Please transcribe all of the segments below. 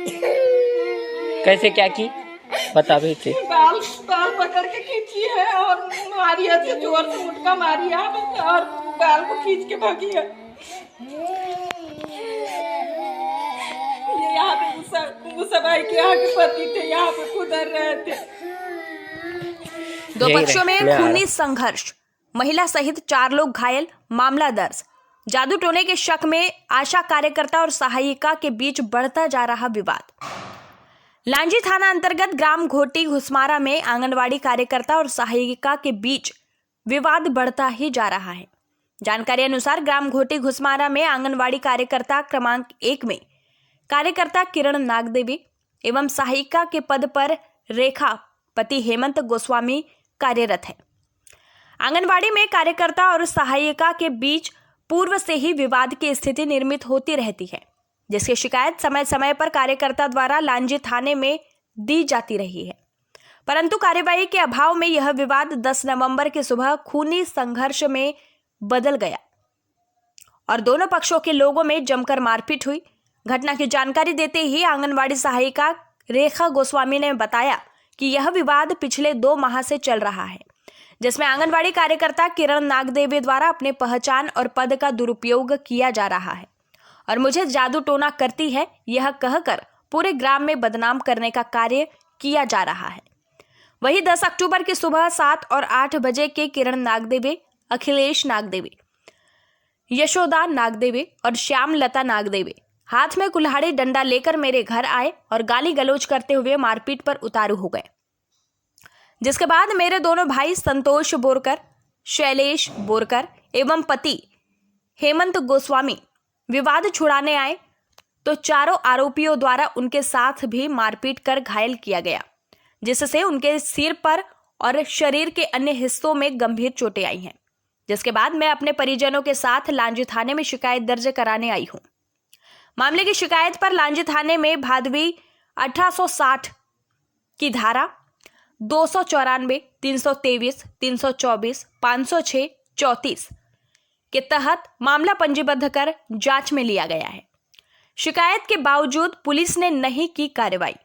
कैसे क्या की बता भी थे। बाल बाल पकड़ के खींची है और मारिया से जोर से मुटका मारिया और बाल को खींच के भागी है। ये यहाँ पे मुसा भाई के यहाँ के पति थे, यहाँ पे खुदर रहे थे। दो पक्षों में खूनी संघर्ष, महिला सहित 4 लोग घायल, मामला दर्ज। जादू टोने के शक में आशा कार्यकर्ता और सहायिका के बीच बढ़ता जा रहा विवाद। लांजी थाना अंतर्गत ग्राम घोटी घुसमारा में आंगनवाड़ी कार्यकर्ता और सहायिका के बीच विवाद बढ़ता ही जा रहा है। जानकारी अनुसार ग्राम घोटी घुसमारा में आंगनवाड़ी कार्यकर्ता क्रमांक 1 में कार्यकर्ता किरण नागदेवी एवं सहायिका के पद पर रेखा पति हेमंत गोस्वामी कार्यरत है। आंगनवाड़ी में कार्यकर्ता और सहायिका के बीच पूर्व से ही विवाद की स्थिति निर्मित होती रहती है, जिसकी शिकायत समय समय पर कार्यकर्ता द्वारा लांजी थाने में दी जाती रही है। परंतु कार्यवाही के अभाव में यह विवाद 10 नवंबर की सुबह खूनी संघर्ष में बदल गया और दोनों पक्षों के लोगों में जमकर मारपीट हुई। घटना की जानकारी देते ही आंगनवाड़ी सहायिका रेखा गोस्वामी ने बताया कि यह विवाद पिछले 2 माह से चल रहा है, जिसमें आंगनवाड़ी कार्यकर्ता किरण नागदेवी द्वारा अपने पहचान और पद का दुरुपयोग किया जा रहा है और मुझे जादू टोना करती है, यह कहकर पूरे ग्राम में बदनाम करने का कार्य किया जा रहा है। वहीं 10 अक्टूबर की सुबह 7 और 8 बजे के किरण नागदेवी, अखिलेश नागदेवी, यशोदा नागदेवी और श्यामलता नागदेवी हाथ में कुल्हाड़ी डंडा लेकर मेरे घर आए और गाली गलौज करते हुए मारपीट पर उतारू हो गए, जिसके बाद मेरे दोनों भाई संतोष बोरकर, शैलेश बोरकर एवं पति हेमंत गोस्वामी विवाद छुड़ाने आए तो चारों आरोपियों द्वारा उनके साथ भी मारपीट कर घायल किया गया, जिससे उनके सिर पर और शरीर के अन्य हिस्सों में गंभीर चोटें आई हैं। जिसके बाद मैं अपने परिजनों के साथ लांजी थाने में शिकायत दर्ज कराने आई हूं। मामले की शिकायत पर लांजी थाने में भादवी 1860 की धारा 294, 323, 324, 506, 34 के तहत मामला पंजीबद्ध कर जांच में लिया गया है। शिकायत के बावजूद पुलिस ने नहीं की कार्रवाई।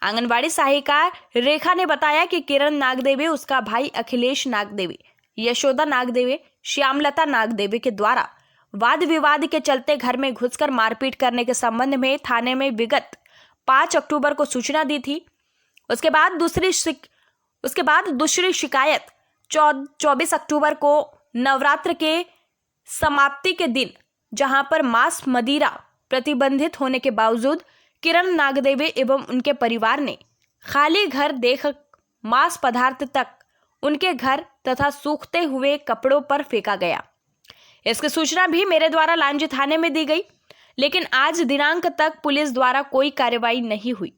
आंगनवाड़ी सहायिका रेखा ने बताया कि किरण नागदेवी, उसका भाई अखिलेश नागदेवी, यशोदा नागदेवी, श्यामलता नागदेवी के द्वारा वाद विवाद के चलते घर में घुसकर मारपीट करने के संबंध में थाने में विगत 5 अक्टूबर को सूचना दी थी। उसके बाद दूसरी शिकायत 24 अक्टूबर को नवरात्र के समाप्ति के दिन, जहां पर मांस मदिरा प्रतिबंधित होने के बावजूद किरण नागदेवी एवं उनके परिवार ने खाली घर देख मांस पदार्थ तक उनके घर तथा सूखते हुए कपड़ों पर फेंका गया। इसकी सूचना भी मेरे द्वारा लांजी थाने में दी गई, लेकिन आज दिनांक तक पुलिस द्वारा कोई कार्रवाई नहीं हुई।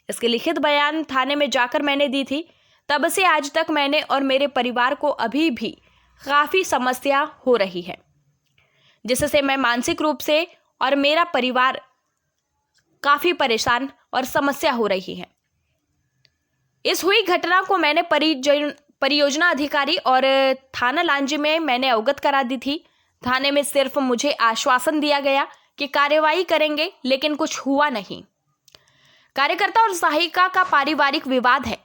इसके लिखित बयान थाने में जाकर मैंने दी थी। तब से आज तक मैंने और मेरे परिवार को अभी भी काफी समस्या हो रही है, जिससे मैं मानसिक रूप से और मेरा परिवार काफी परेशान और समस्या हो रही है। इस हुई घटना को मैंने परियोजना अधिकारी और थाना लांजी में मैंने अवगत करा दी थी। थाने में सिर्फ मुझे आश्वासन दिया गया कि कार्रवाई करेंगे, लेकिन कुछ हुआ नहीं। कार्यकर्ता और सहायिका का पारिवारिक विवाद है,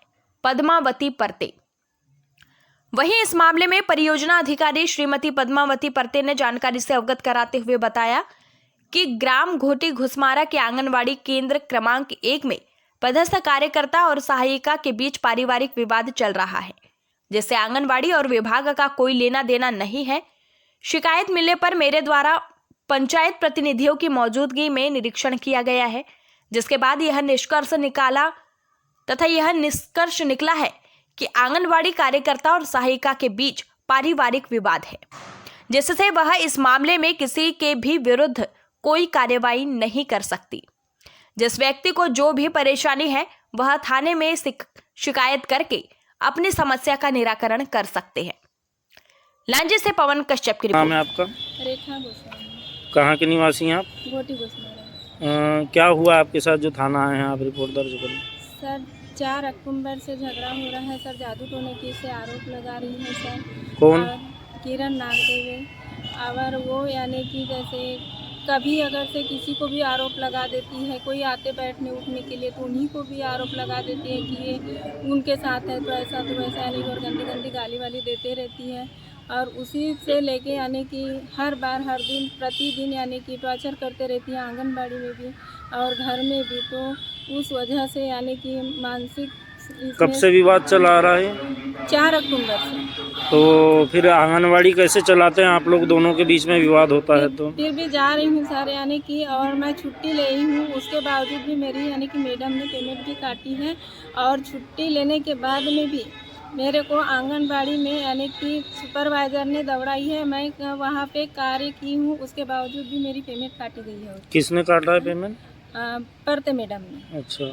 पद्मावती परते। वहीं इस मामले में परियोजना अधिकारी श्रीमती पद्मावती परते ने जानकारी से अवगत कराते हुए बताया कि ग्राम घोटी घुसमारा के आंगनवाड़ी केंद्र क्रमांक 1 में पदस्थ कार्यकर्ता और सहायिका के बीच पारिवारिक विवाद चल रहा है, जिससे आंगनवाड़ी और विभाग का कोई लेना देना नहीं है। शिकायत मिलने पर मेरे द्वारा पंचायत प्रतिनिधियों की मौजूदगी में निरीक्षण किया गया है, जिसके बाद यह निष्कर्ष निकला है कि आंगनवाड़ी कार्यकर्ता और सहायिका के बीच पारिवारिक विवाद है, जिससे वह इस मामले में किसी के भी विरुद्ध कोई कार्रवाई नहीं कर सकती। जिस व्यक्ति को जो भी परेशानी है वह थाने में शिकायत करके अपनी समस्या का निराकरण कर सकते हैं। लांजी से पवन कश्यप की रिपोर्ट। नाम है आपका? रेखा गोस्वामी। कहाँ के निवासी हैं आप? घोटी घुसमारा। क्या हुआ आपके साथ जो थाना आए हैं आप रिपोर्ट दर्ज करें? सर 4 अक्टूबर से झगड़ा हो रहा है सर, जादू टोने की से आरोप लगा रही है सर। कौन? किरण नागदेवी। और वो यानी कि जैसे कभी अगर से किसी को भी आरोप लगा देती है, कोई आते बैठने उठने के लिए तो उन्हीं को भी आरोप लगा देती है कि ये उनके साथ है तो ऐसा तो वैसा, यानी और गंदी गंदी गाली वाली देते रहती है। और उसी से लेके यानी कि हर बार हर दिन प्रतिदिन यानी कि टॉर्चर करते रहती है, आंगनबाड़ी में भी और घर में भी। तो उस वजह से यानी कि मानसिक कब से विवाद चला आ रहा है? 4 अक्टूबर से। तो फिर आंगनवाड़ी कैसे चलाते हैं आप लोग, दोनों के बीच में विवाद होता है तो? फिर भी जा रही हूँ सर, यानी कि और मैं छुट्टी ले रही हूँ, उसके बावजूद भी मेरी यानी कि मैडम ने पेमेंट भी काटी है। और छुट्टी लेने के बाद में भी मेरे को आंगनबाड़ी में यानी कि सुपरवाइज़र ने दौड़ाई है। मैं वहाँ पे कार्य की हूँ, उसके बावजूद भी मेरी पेमेंट काटी गई है। किसने काटा है पेमेंट? परते मैडम ने। अच्छा,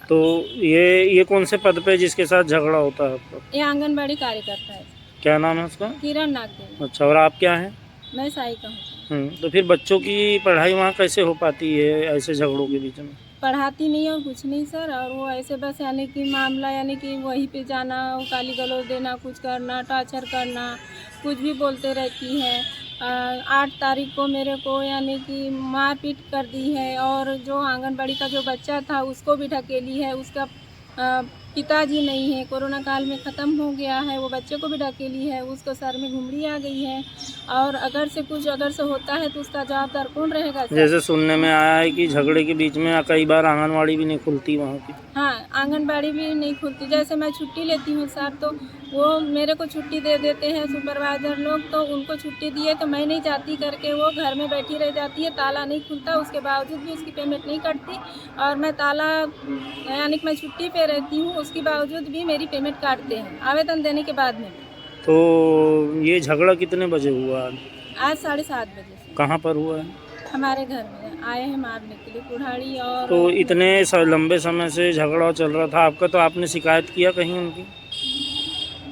तो ये कौन से पद पे जिसके साथ झगड़ा होता है आपका? ये आंगनबाड़ी कार्यकर्ता है। क्या नाम है उसका? किरण नागदेवी। अच्छा, और आप क्या हैं? मैं सहायिका हूँ। तो फिर बच्चों की पढ़ाई वहाँ कैसे हो पाती है ऐसे झगड़ों के बीच में? पढ़ाती नहीं और कुछ नहीं सर, और वो ऐसे बस यानी कि मामला यानी कि वहीं पे जाना, गाली गलौज देना, कुछ करना, टॉर्चर करना, कुछ भी बोलते रहती है। 8 तारीख को मेरे को यानी कि मारपीट कर दी है। और जो आंगनबाड़ी का जो बच्चा था उसको भी ढकेली है। उसका पिताजी नहीं है, कोरोना काल में ख़त्म हो गया है, वो बच्चे को भी ढकेली है। उसको सर में घुमड़ी आ गई है। और अगर से होता है तो उसका जवाबदार कौन रहेगा सर? जैसे सुनने में आया है कि झगड़े के बीच में कई बार आंगनवाड़ी भी नहीं खुलती वहाँ की। हाँ, आंगनबाड़ी भी नहीं खुलती। जैसे मैं छुट्टी लेती हूँ सर, तो वो मेरे को छुट्टी दे देते हैं सुपरवाइज़र लोग, तो उनको छुट्टी दिए तो मैं नहीं जाती करके वो घर में बैठी रह जाती है। ताला नहीं खुलता, उसके बावजूद भी उसकी पेमेंट नहीं कटती। और मैं ताला यानी कि मैं छुट्टी पे रहती हूँ, उसके बावजूद भी मेरी पेमेंट काटते हैं आवेदन देने के बाद में। तो ये झगड़ा कितने बजे हुआ? आज 7:30 बजे से। कहाँ पर हुआ है? हमारे घर में आए हैं मारने के लिए कुल्हाड़ी। और तो इतने लंबे समय से झगड़ा चल रहा था आपका, तो आपने शिकायत किया कहीं उनकी?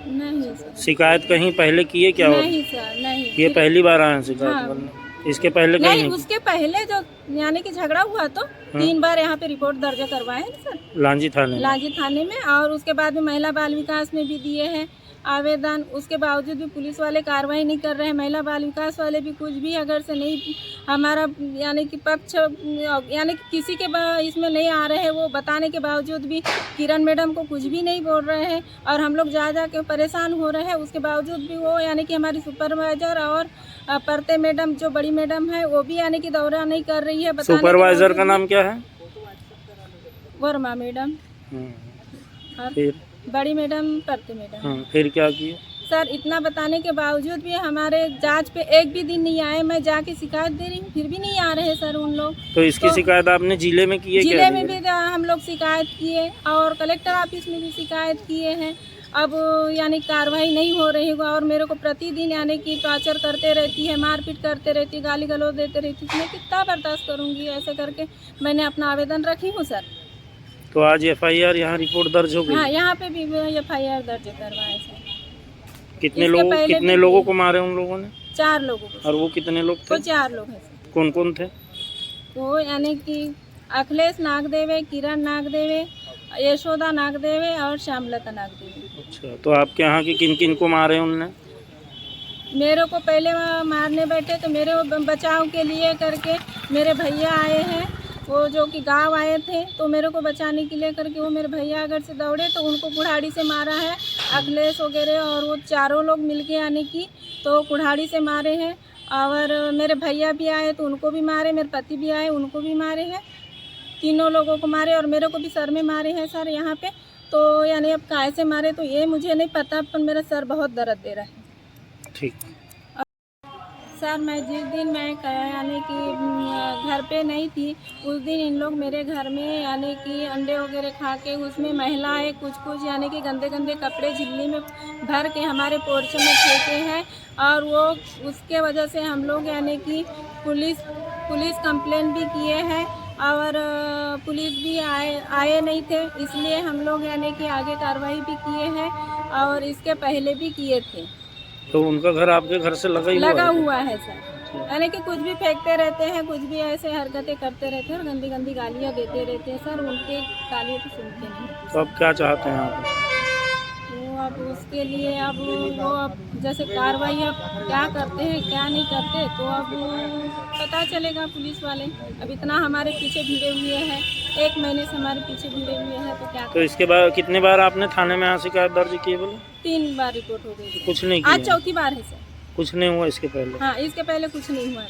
नहीं सर। शिकायत कहीं पहले किए क्या? नहीं सर, नहीं। ये पहली बार आए हैं शिकायत हाँ। करने? इसके पहले कहीं नहीं, उसके पहले जो यानी कि झगड़ा हुआ तो 3 बार यहाँ पे रिपोर्ट दर्ज करवाए हैं सर, लांजी थाने में। और उसके बाद में महिला बाल विकास में भी दिए हैं आवेदन। उसके बावजूद भी पुलिस वाले कार्रवाई नहीं कर रहे हैं। महिला बाल विकास वाले भी कुछ भी अगर से नहीं हमारा यानी कि पक्ष यानी कि किसी के इसमें नहीं आ रहे हैं। वो बताने के बावजूद भी किरण मैडम को कुछ भी नहीं बोल रहे हैं और हम लोग जा के परेशान हो रहे हैं। उसके बावजूद भी वो यानी कि हमारी सुपरवाइज़र और परते मैडम जो बड़ी मैडम है वो भी यानी कि दौरा नहीं कर रही है। सुपरवाइज़र का नाम क्या है? वर्मा मैडम। फिर बड़ी मैडम परते मैडम। फिर क्या किया? सर, इतना बताने के बावजूद भी हमारे जांच पे एक भी दिन नहीं आए। मैं जाके शिकायत दे रही हूँ, फिर भी नहीं आ रहे सर उन लोग। तो इसकी शिकायत आपने जिले में की है? जिले में भी हम लोग शिकायत किए और कलेक्टर ऑफिस में भी शिकायत किए हैं। अब यानी कार्रवाई नहीं हो रही है। और मेरे को प्रतिदिन यानी कि टॉर्चर करते रहती है, मारपीट करते रहती है, गाली गलौज देते रहती है। मैं कितना बर्दाश्त करूँगी? ऐसे करके मैंने अपना आवेदन रखी हूँ सर। तो आज FIR यहाँ रिपोर्ट दर्ज हो गई? हाँ, यहाँ पे भी FIR दर्ज करवाए सर। कितने लोगों को मारे उन लोगों ने? 4 लोगों को। और वो कितने लोग थे? वो 4 लोग हैं सर। कौन कौन थे? वो यानी कि अखिलेश नागदेवे, किरण नागदेवे, यशोदा नागदेवे और श्यामलता नागदेवे। अच्छा, तो आपके यहाँ की किन किन को मारे उनने? मेरे को पहले मारने बैठे तो मेरे बचाव के लिए करके मेरे भैया आए हैं, वो जो कि गांव आए थे, तो मेरे को बचाने के लिए करके वो मेरे भैया अगर से दौड़े तो उनको कुल्हाड़ी से मारा है। अखिलेश वगैरह और वो चारों लोग मिलके यानी कि तो कुल्हाड़ी से मारे हैं। और मेरे भैया भी आए तो उनको भी मारे, मेरे पति भी आए उनको भी मारे हैं। तीनों लोगों को मारे और मेरे को भी सर में मारे हैं सर यहाँ पे। तो यानी अब काहे से मारे तो ये मुझे नहीं पता, पर मेरा सर बहुत दर्द दे रहा है। ठीक सर, मैं जिस दिन मैं यानी कि घर पे नहीं थी उस दिन इन लोग मेरे घर में यानी कि अंडे वगैरह खा के उसमें महिलाएं कुछ यानी कि गंदे गंदे कपड़े झिल्ली में भर के हमारे पोर्च में फेंके हैं। और वो उसके वजह से हम लोग यानी कि पुलिस कंप्लेन भी किए हैं और पुलिस भी आए नहीं थे, इसलिए हम लोग यानी कि आगे कार्रवाई भी किए हैं और इसके पहले भी किए थे। तो उनका घर आपके घर से लगा हुआ है सर। यानी कि कुछ भी फेंकते रहते हैं, कुछ भी ऐसे हरकतें करते रहते हैं और गंदी गंदी गालियाँ देते रहते हैं सर। उनके गालियाँ तो सुनते नहीं। तो अब क्या चाहते हैं आप? तो अब उसके लिए अब वो जैसे कार्रवाई अब क्या करते हैं क्या नहीं करते, तो अब पता चलेगा पुलिस वाले। अब इतना हमारे पीछे भिड़े हुए हैं, 1 महीने से हमारे पीछे भिड़े हुए हैं, तो क्या तो इसके बाद कितने बार आपने थाने में यहाँ शिकायत दर्ज की है बोले? 3 बार रिपोर्ट हो गई। कुछ नहीं आज किया? चौथी बार है सर। कुछ नहीं हुआ इसके पहले? हाँ, इसके पहले कुछ नहीं हुआ।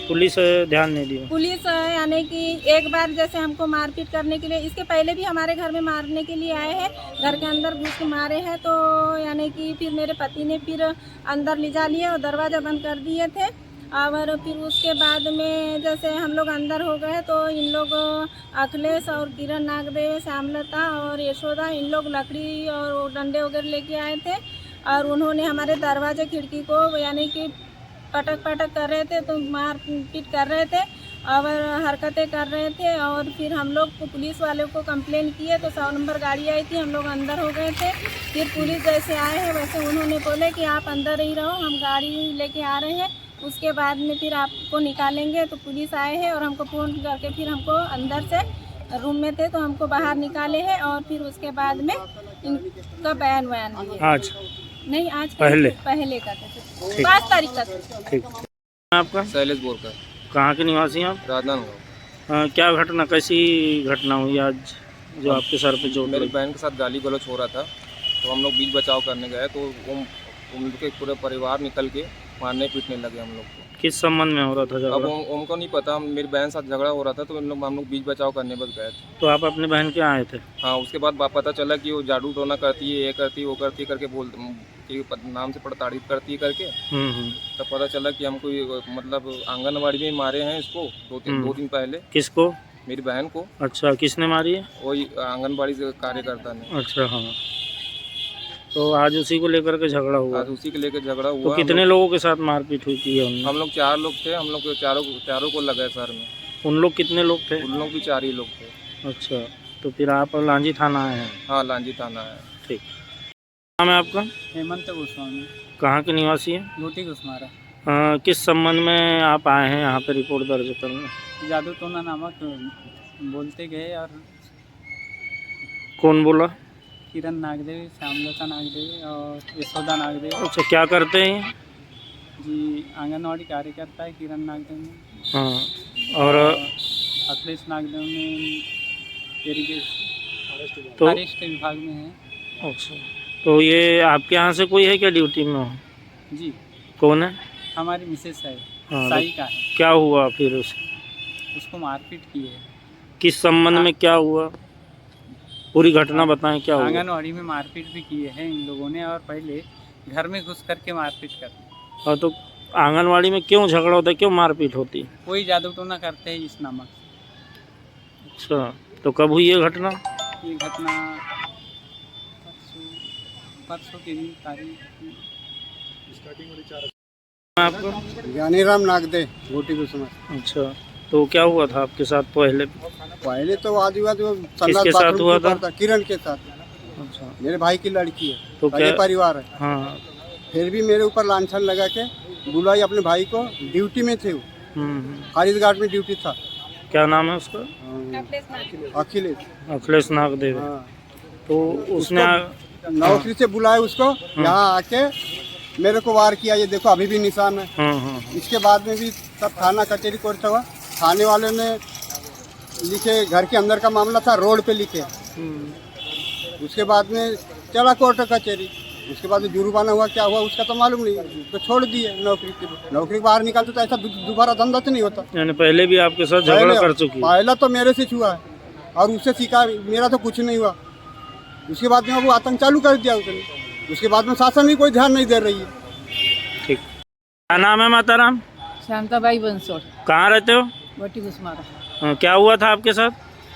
पुलिस ध्यान नहीं दिया? पुलिस यानी कि एक बार जैसे हमको मारपीट करने के लिए, इसके पहले भी हमारे घर में मारने के लिए आए हैं, घर के अंदर घुस के मारे हैं। तो यानी कि फिर मेरे पति ने फिर अंदर ले जा लिए और दरवाज़ा बंद कर दिए थे। और फिर उसके बाद में जैसे हम लोग अंदर हो गए तो इन लोग अखिलेश और किरण नागदेव, श्यामलता और यशोदा, इन लोग लकड़ी और डंडे वगैरह लेके आए थे और उन्होंने हमारे दरवाजे खिड़की को यानी कि पटक कर रहे थे, तो मार पीट कर रहे थे और हरकतें कर रहे थे। और फिर हम लोग पुलिस वालों को कंप्लेन किए तो 100 नंबर गाड़ी आई थी, हम लोग अंदर हो गए थे। फिर पुलिस जैसे आए हैं वैसे उन्होंने बोले कि आप अंदर ही रहो, हम गाड़ी लेके आ रहे हैं, उसके बाद में फिर आपको निकालेंगे। तो पुलिस आए हैं और हमको फ़ोन करके फिर हमको अंदर से रूम में थे तो हमको बाहर निकाले हैं। और फिर उसके बाद में इनका बयान दिए। आज नहीं, आज पहले का था, 5 तारीख का था। ठीक। आपका? शैलेश बोरकर, कहाँ के निवासी हैं आप? राजनांदगांव। क्या घटना, कैसी घटना हुई आज जो आपके सर पे चोट मेरी लगी? बहन के साथ गाली गलौज हो रहा था तो हम लोग बीच बचाव करने गए तो उनके पूरे परिवार निकल के मारने पीटने लगे हम लोग को। किस संबंध में हो रहा था अब झगड़ा? उनको नहीं पता, मेरी बहन साथ झगड़ा हो रहा था तो हम लोग बीच बचाव करने बस गए थे। तो आप अपने बहन के आए थे? हाँ, उसके बाद पता चला कि वो जादू टोना करती है, ये करती है, वो करती है करके बोल कि नाम से प्रताड़ित करती है करके। तब पता चला कि हमको मतलब आंगनबाड़ी में मारे हैं इसको 2 दिन पहले। किसको? मेरी बहन को। अच्छा, किसने मारी है? वही आंगनबाड़ी से कार्यकर्ता ने। अच्छा, हाँ। तो आज उसी को लेकर के झगड़ा हुआ? आज उसी के लेकर झगड़ा हुआ। तो कितने लोगों के साथ मारपीट हुई थी? हम लोग 4 लोग थे, हम लोग चारों को लगा सर में। उन लोग कितने लोग थे? उन लोग भी 4 ही लोग थे। अच्छा, तो फिर आप लांजी थाना आए हैं? हाँ, लांजी थाना है। ठीक। नाम है आपका? हेमंत गोस्वामी, कहाँ के निवासी है? लोटी घुसमारा। किस संबंध में आप आए हैं यहाँ पे रिपोर्ट दर्ज करने? जादू टोना नामक बोलते गए और कौन बोला? किरण नागदेव, श्यामलता नागदेव और यशोदा नागदेव। अच्छा, क्या करते हैं ये? जी, आंगनवाड़ी कार्यकर्ता है किरण नागदेव ने। हाँ, और अखिलेश नागदेव ने तो फॉरेस्ट विभाग में है। अच्छा, तो ये आपके यहाँ से कोई है क्या ड्यूटी में हो? जी, कौन है? हमारी मिसेस है, हाँ, साई का है। क्या हुआ फिर उसको मारपीट की है। किस संबंध में क्या हुआ? पूरी घटना बताएं, क्या हुआ? आंगनवाड़ी में मारपीट भी किए हैं इन लोगों ने और पहले घर में घुस करके मारपीट करते। और तो आंगनवाड़ी में क्यों झगड़ा होता है, क्यों मारपीट होती है? कोई जादू टोना करते हैं इस नामक। अच्छा, तो कब हुई ये घटना? ये घटना परसों की तारीख। आपको? ज्ञानीराम नागदे, गोटी कुसुमा। अच्छा, तो क्या हुआ था आपके साथ पहले? पहले तो आदिवासी किसके साथ हुआ था? किरण के साथ। अच्छा, मेरे भाई की लड़की है, तो क्या परिवार है। हाँ, फिर भी मेरे ऊपर लांछन लगा के बुलाई अपने भाई को। ड्यूटी में थे वो, फारिसघाट में ड्यूटी था। क्या नाम है उसका? अखिलेश। अखिलेश नागदेव। हाँ, तो उसने नौकरी से बुलाया उसको, यहाँ आके मेरे को वार किया। ये देखो अभी भी निशान है। इसके बाद में भी सब थाना कचहरी कोर्ट हुआ। थाने वाले ने लिखे, घर के अंदर का मामला था, रोड पे लिखे। उसके बाद में चला कोर्ट कचहरी। उसके बाद में जुर्माना हुआ, क्या हुआ उसका तो मालूम नहीं, तो छोड़ दिए। नौकरी बाहर निकालते तो ऐसा दोबारा धंधा तो नहीं होता। यानी पहले भी आपके साथ झगड़ा कर चुकी है? पहला तो मेरे से छुआ है और उससे सीखा, मेरा तो कुछ नहीं हुआ। उसके बाद में वो आतंक चालू कर दिया उसने। उसके बाद में शासन भी कोई ध्यान नहीं दे रही है। ठीक। क्या नाम है माताराम? शांताबाई बंसोड़। कहाँ रहते हो? गोटी घुसमारा। क्या हुआ था आपके साथ?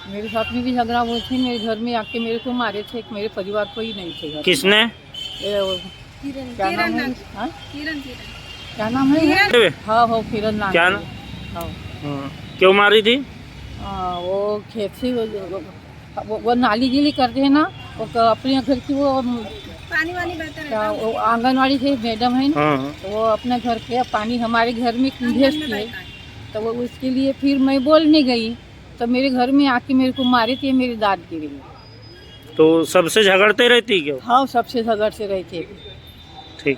मेरे साथ में भी झगड़ा हुआ थी। मेरे घर में आके मेरे को मारे थे। मेरे परिवार को ही नहीं थे। किसने? क्या नाम है? क्या नाम है? हाँ, हो किरण नाम। क्या नाम? क्यों मारी थी? वो खेत से वो नाली गीली करते हैं ना, वो अपने घर की वो पानी वानी बहता रहता है। वो आंगनवाड़ी से मैडम है ना, तो वो अपने घर के पानी हमारे घर में भेजती है। तो वो उसके लिए फिर मैं बोलने गई तो मेरे घर में आके मेरे को मारी थी, मेरी दाद गिरी। तो सबसे झगड़ते रहती क्या? हाँ, सबसे झगड़ते रहते। ठीक।